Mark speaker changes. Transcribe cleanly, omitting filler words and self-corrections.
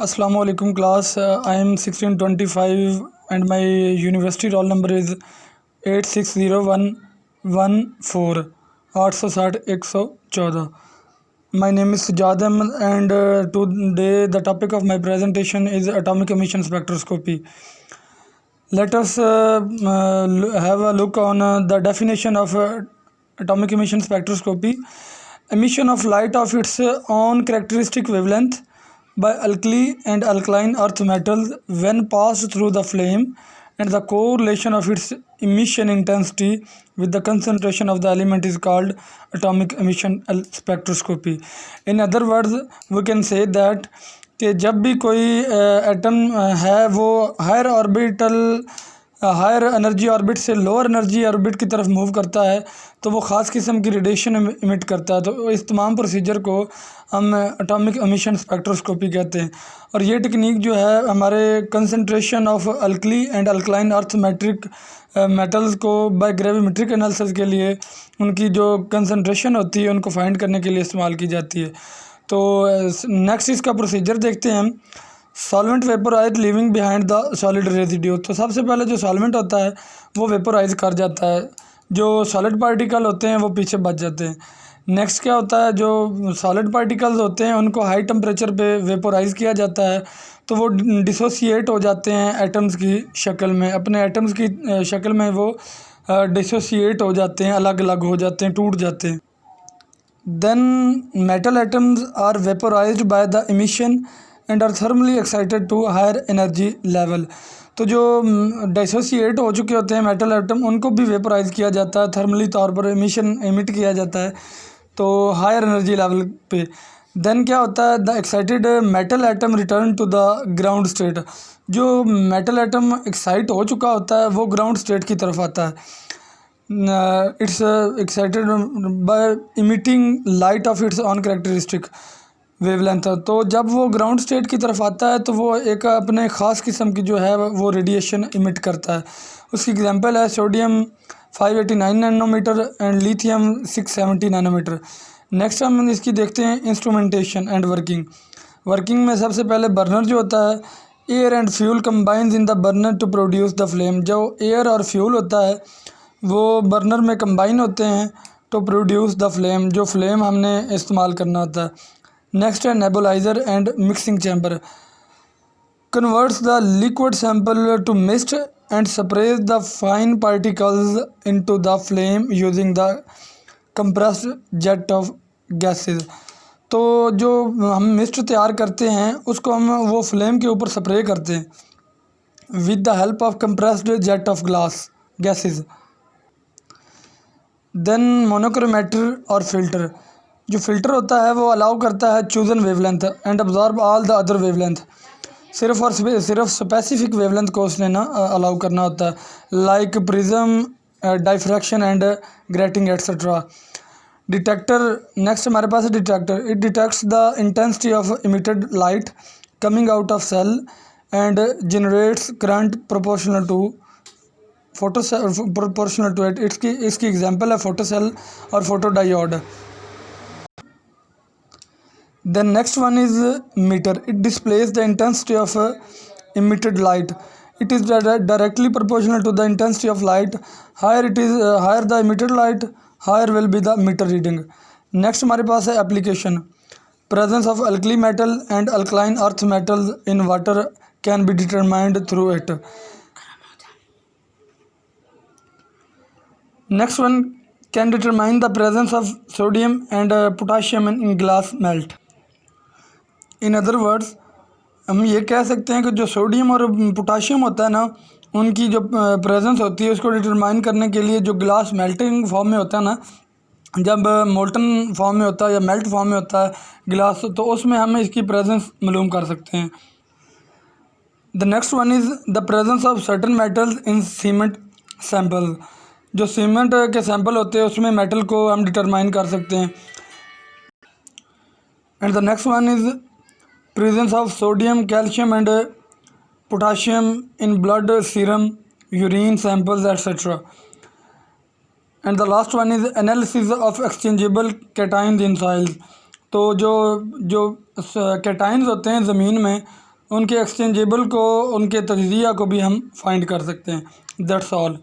Speaker 1: Assalamu alaikum class. I am 1625 and my university roll number is 860114 860 My name is Sujad Ahmed and today the topic of my presentation is atomic emission spectroscopy. Let us have a look on the definition of atomic emission spectroscopy. Emission of light of its own characteristic wavelength by alkali and alkaline earth metals when passed through the flame, and the correlation of its emission intensity with the concentration of the element is called atomic emission spectroscopy. In other words, we can say that कि जब भी कोई atom है वो higher energy orbit से lower energy orbit की तरफ move करता है तो वो ख़ास किस्म की रेडिएशन इमिट करता है। तो इस तमाम प्रोसीजर को हम एटॉमिक एमिशन स्पेक्ट्रोस्कोपी कहते हैं। और ये टेक्निक जो है हमारे concentration of alkali and alkaline earth metals को बाय ग्रेविमेट्रिक एनालिसिस के लिए उनकी जो कंसंट्रेशन होती है उनको फाइंड करने के लिए इस्तेमाल की जाती है। तो नेक्स्ट इसका प्रोसीजर देखते हैं हम। Solvent vaporise living behind the solid residue. तो सबसे पहले जो सॉल्वेंट होता है वो वेपोराइज कर जाता है, जो सॉलिड पार्टिकल होते हैं वो पीछे बच जाते हैं। नेक्स्ट क्या होता है, जो सॉलिड पार्टिकल्स होते हैं उनको हाई टेम्परेचर पे वेपोराइज किया जाता है तो वो डिसोसिएट हो जाते हैं एटम्स की शक्ल में, अपने एटम्स की शक्ल में वो डिसोसिएट हो जाते हैं, अलग अलग हो जाते हैं, टूट जाते हैं। Then metal atoms are vaporized by the emission and are thermally excited to higher energy level। तो जो डिसोसिएट हो चुके होते हैं मेटल एटम उनको भी वेपोराइज किया जाता है, थर्मली तौर पर इमिट किया जाता है तो हायर एनर्जी लेवल पे। देन क्या होता है, the excited metal atom return to the ground state. जो मेटल एटम एक्साइट हो चुका होता है वो ग्राउंड स्टेट की तरफ आता है। It's excited by emitting light of its on characteristic wavelength. तो जब वो ग्राउंड स्टेट की तरफ आता है तो वो एक अपने ख़ास किस्म की जो है वो रेडिएशन इमिट करता है। उसकी एग्जांपल है sodium 589 nanometre and lithium 670 nanometre. Next हम इसकी देखते हैं इंस्ट्रूमेंटेशन एंड वर्किंग में सबसे पहले बर्नर जो होता है, air and fuel combines in the burner to produce the flame. जो एयर और फ्यूल होता है वो बर्नर में कंबाइन होते हैं टू प्रोड्यूस द फ्लेम, जो फ्लेम हमने इस्तेमाल करना होता है। नेक्स्ट है nebuliser and mixing chamber. Converts the liquid sample to mist and sprays the fine particles into the flame using the compressed jet of gases. तो जो हम मिस्ट तैयार करते हैं उसको हम वो फ्लेम के ऊपर स्प्रे करते हैं with the help of compressed jet of gases. Then monochromator और फिल्टर। जो फिल्टर होता है वो अलाउ करता है chosen wavelength and absorb all the other wavelength. सिर्फ और सिर्फ स्पेसिफिक वेवलेंथ को उसने ना अलाउ करना होता है, like prism, diffraction and grating etcetera. Detector, next हमारे पास है detector. It detects the intensity of emitted light coming out of cell and generates current proportional to it. इसकी एग्जांपल है फोटोसेल और photodiode. The next one is meter. It displays the intensity of emitted light. It is directly proportional to the intensity of light. Higher the emitted light, higher will be the meter reading. Next हमारे पास है application. Presence of alkali metal and alkaline earth metals in water can be determined through it. Next one can determine the presence of sodium and potassium in glass melt. In other words हम ये कह सकते हैं कि जो sodium और potassium होता है ना उनकी जो प्रेजेंस होती है उसको डिटरमाइन करने के लिए जो ग्लास मेल्टिंग फॉर्म में होता है ना, जब मोल्टन फॉर्म में होता है या मेल्ट फॉर्म में होता है ग्लास, तो उसमें हम इसकी प्रेजेंस मालूम कर सकते हैं। The next one is the presence of certain metals in cement sample. जो सीमेंट के सैंपल होते हैं उसमें मेटल को हम डिटरमाइन कर सकते हैं। And the next one is presence of sodium, calcium and potassium in blood, serum, urine samples, etc. And the last one is analysis of exchangeable cations in soils। तो जो कैटाइंस होते हैं ज़मीन में उनके एक्सचेंजेबल को, उनके तजिया को भी हम फाइंड कर सकते हैं। That's all.